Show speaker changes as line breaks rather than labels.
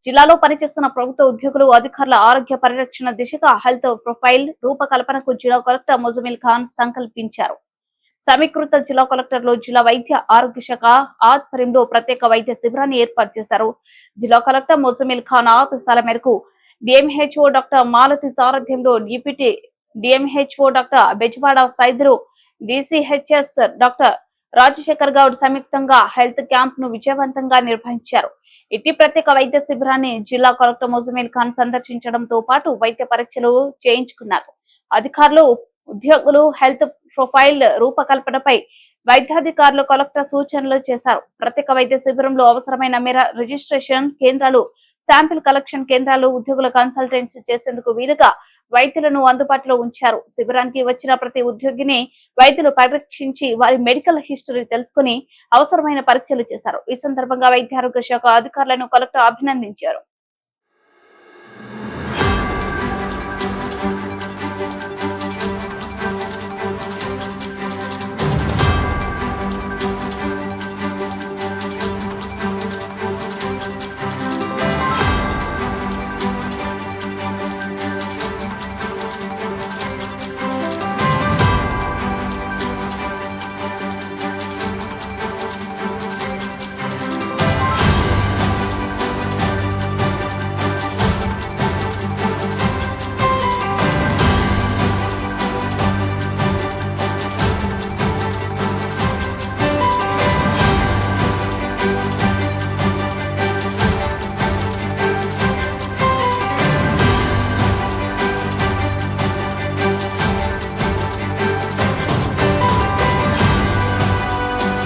జిల్లాలో పనిచేస్తున్న ప్రభుత్వ ఉద్యోగులు అధికారుల ఆరోగ్య పరిరక్షణ దిశగా హెల్త్ ప్రొఫైల్ రూపకల్పనకు జిల్లా కలెక్టర్ ముజమిల్ ఖాన్ సంకల్పించారు. సమీకృత జిల్లా కలెక్టర్లు జిల్లా వైద్య ఆరోగ్య శాఖ ఆధ్వర్యంలో ప్రత్యేక వైద్య శిబిరాన్ని ఏర్పాటు చేశారు. జిల్లా కలెక్టర్ ముజమిల్ ఖాన్ ఆదేశాల మేరకు డిఎంహెచ్ఓ డాక్టర్ మాలతి సారథ్యంలో deputy DMHO doctor Bezawada Saidulu, DCHS doctor Rajasekhar Goud సంయుక్తంగా హెల్త్ క్యాంప్ ను విజయవంతంగా నిర్వహించారు. ఇట్టి ప్రత్యేక వైద్య శిబిరాన్ని జిల్లా కలెక్టర్ ముజమిల్ ఖాన్ సందర్శించడంతో పాటు వైద్య పరీక్షలు చేయించుకున్నారు. అధికారులు, ఉద్యోగులు హెల్త్ ప్రొఫైల్ రూపకల్పనపై వైద్యాధికారులు కలెక్టర్ సూచనలు చేశారు. ప్రత్యేక వైద్య శిబిరంలో అవసరమైన మేర రిజిస్ట్రేషన్ కేంద్రాలు, శాంపిల్ కలెక్షన్ కేంద్రాలు, ఉద్యోగుల కన్సల్టెన్సీ చేసేందుకు వీలుగా వైద్యులను అందుబాటులో ఉంచారు. శిబిరానికి వచ్చిన ప్రతి ఉద్యోగిని వైద్యులు పరీక్షించి వారి మెడికల్ హిస్టరీ తెలుసుకుని అవసరమైన పరీక్షలు చేశారు. ఈ సందర్భంగా వైద్యారోగ్య శాఖ అధికారులను కలెక్టర్ అభినందించారు.